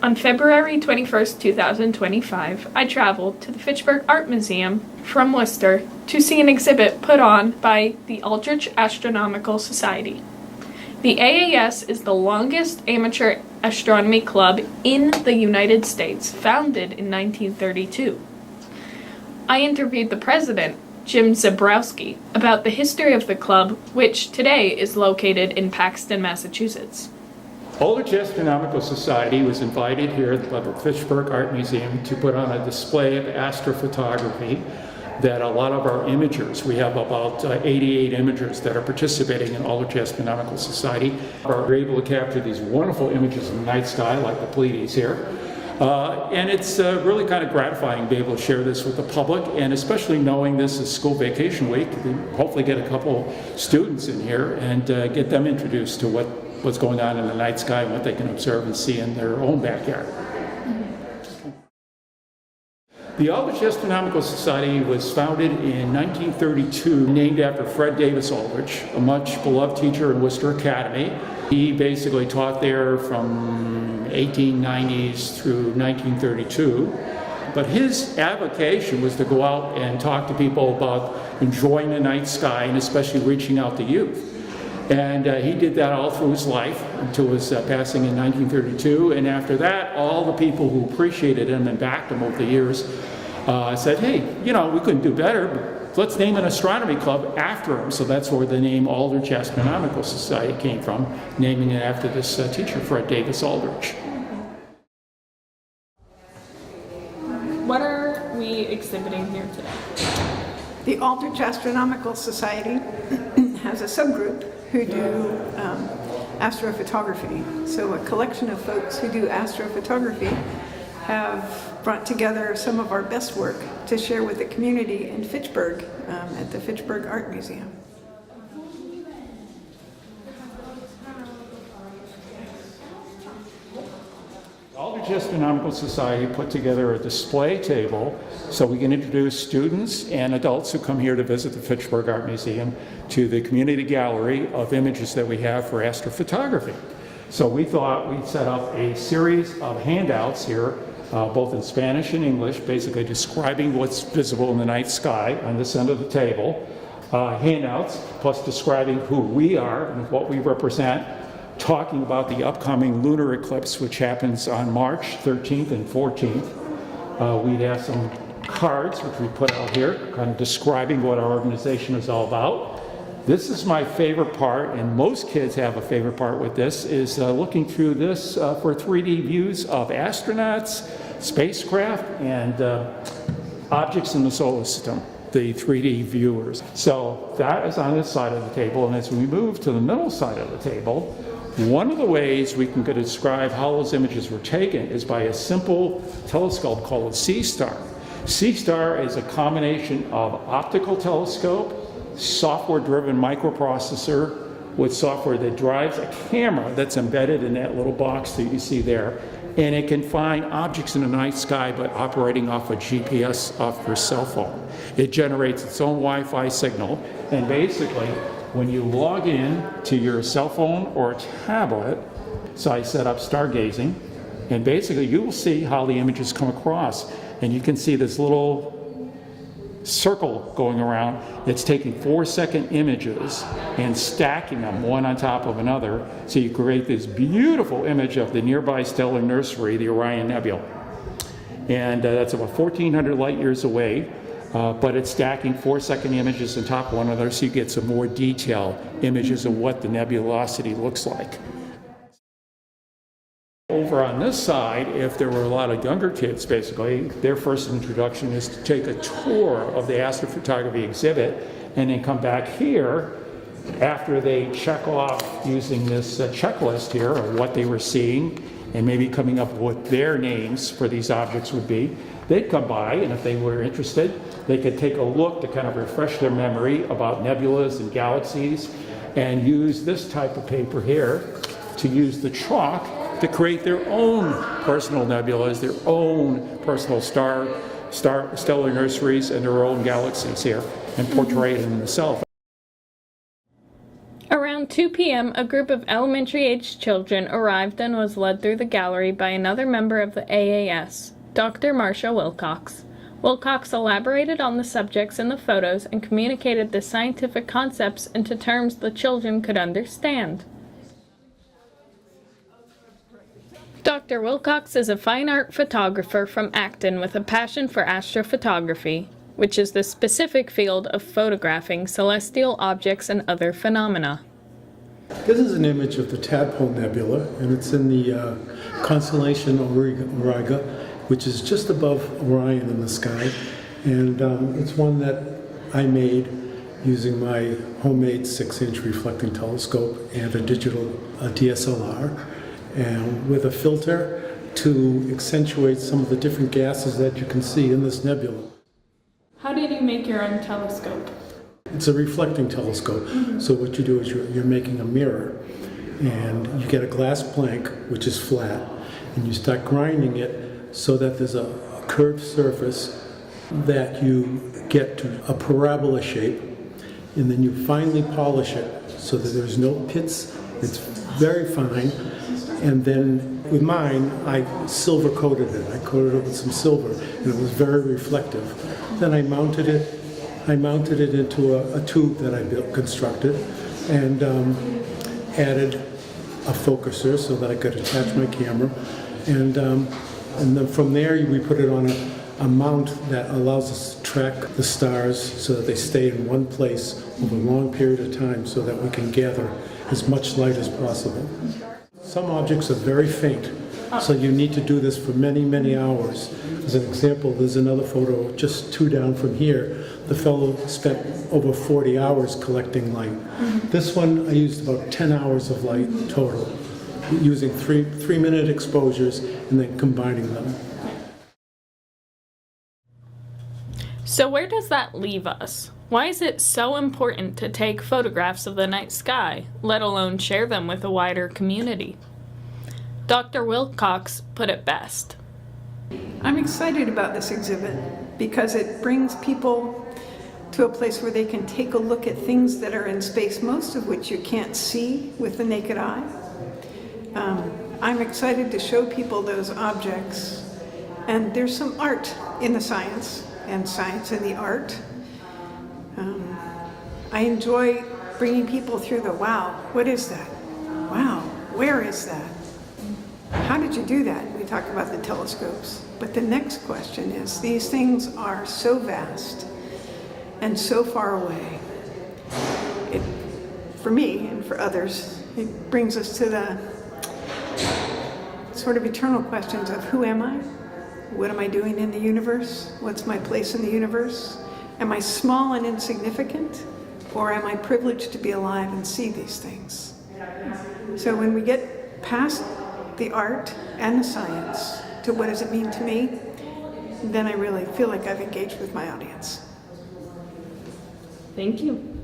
On February 21st, 2025, I traveled to the Fitchburg Art Museum from Worcester to see an exhibit put on by the Aldrich Astronomical Society. The AAS is the longest amateur astronomy club in the United States, founded in 1932. I interviewed the president, Jim Zebrowski, about the history of the club, which today is located in Paxton, Massachusetts. Aldrich Astronomical Society was invited here by the Fitchburg Art Museum to put on a display of astrophotography that a lot of our imagers, we have about 88 imagers that are participating in Aldrich Astronomical Society, are able to capture these wonderful images of the night sky like the Pleiades here. And it's really kind of gratifying to be able to share this with the public, and especially knowing this is school vacation week, to hopefully get a couple students in here and get them introduced to what's going on in the night sky and what they can observe and see in their own backyard. The Aldrich Astronomical Society was founded in 1932, named after Fred Davis Aldrich, a much beloved teacher in Worcester Academy. He basically taught there from 1890s through 1932. But his avocation was to go out and talk to people about enjoying the night sky and especially reaching out to youth. And he did that all through his life until his passing in 1932. And after that, all the people who appreciated him and backed him over the years said, hey, you know, we couldn't do better, but let's name an astronomy club after him. So that's where the name Aldrich Astronomical Society came from, naming it after this teacher, Fred Davis Aldrich. What are we exhibiting here today? The Aldrich Astronomical Society has a subgroup who do astrophotography. So a collection of folks who do astrophotography have brought together some of our best work to share with the community in Fitchburg at the Fitchburg Art Museum. The Aldrich Astronomical Society put together a display table so we can introduce students and adults who come here to visit the Fitchburg Art Museum to the community gallery of images that we have for astrophotography. So we thought we'd set up a series of handouts here, both in Spanish and English, basically describing what's visible in the night sky on this end of the table. Handouts, plus describing who we are and what we represent, talking about the upcoming lunar eclipse, which happens on March 13th and 14th. We'd have some cards, which we put out here, kind of describing what our organization is all about. This is my favorite part, and most kids have a favorite part with this, is looking through this for 3D views of astronauts, spacecraft, and objects in the solar system, the 3D viewers. So that is on this side of the table, and as we move to the middle side of the table, one of the ways we can describe how those images were taken is by a simple telescope called a C-star. C-star is a combination of optical telescope, software-driven microprocessor with software that drives a camera that's embedded in that little box that you see there. And it can find objects in the night sky by operating off a GPS off your cell phone. It generates its own Wi-Fi signal, and basically, when you log in to your cell phone or tablet, so I set up stargazing, and basically you will see how the images come across. And you can see this little circle going around. It's taking 4-second images and stacking them one on top of another, so you create this beautiful image of the nearby stellar nursery, the Orion Nebula. And that's about 1,400 light years away. But it's stacking 4-second images on top of one another, so you get some more detailed images of what the nebulosity looks like. Over on this side, if there were a lot of younger kids, basically, their first introduction is to take a tour of the astrophotography exhibit and then come back here after they check off using this checklist here of what they were seeing and maybe coming up with what their names for these objects would be. They'd come by, and if they were interested, they could take a look to kind of refresh their memory about nebulas and galaxies and use this type of paper here to use the chalk to create their own personal nebulas, their own personal stellar nurseries, and their own galaxies here, and portray it in themselves. Around 2 p.m., a group of elementary-aged children arrived and was led through the gallery by another member of the AAS, Dr. Marcia Wilcox. Wilcox elaborated on the subjects in the photos and communicated the scientific concepts into terms the children could understand. Dr. Wilcox is a fine art photographer from Acton with a passion for astrophotography, which is the specific field of photographing celestial objects and other phenomena. This is an image of the Tadpole Nebula, and it's in the constellation Auriga, which is just above Orion in the sky. And it's one that I made using my homemade 6-inch reflecting telescope and a digital DSLR, and with a filter to accentuate some of the different gases that you can see in this nebula. How did you make your own telescope? It's a reflecting telescope. So what you do is you're making a mirror, and you get a glass plank, which is flat, and you start grinding it so that there's a curved surface that you get to a parabola shape, and then you finally polish it so that there's no pits. It's very fine. And then with mine, I silver coated it. I coated it with some silver, and it was very reflective. Then I mounted it into a tube that I constructed, and added a focuser so that I could attach my camera. And then from there, we put it on a mount that allows us to track the stars so that they stay in one place over a long period of time so that we can gather as much light as possible. Some objects are very faint, so you need to do this for many, many hours. As an example, there's another photo just 2 down from here. The fellow spent over 40 hours collecting light. This one, I used about 10 hours of light total, using three-minute exposures and then combining them. So where does that leave us? Why is it so important to take photographs of the night sky, let alone share them with a wider community? Dr. Wilcox put it best. I'm excited about this exhibit because it brings people to a place where they can take a look at things that are in space, most of which you can't see with the naked eye. I'm excited to show people those objects, and there's some art in the science, and science in the art. I enjoy bringing people through the wow, what is that? Wow, where is that? How did you do that? We talk about the telescopes. But the next question is, these things are so vast and so far away. For me and for others, it brings us to the sort of eternal questions of who am I? What am I doing in the universe? What's my place in the universe? Am I small and insignificant? Or am I privileged to be alive and see these things? So when we get past the art and the science to what does it mean to me, then I really feel like I've engaged with my audience. Thank you.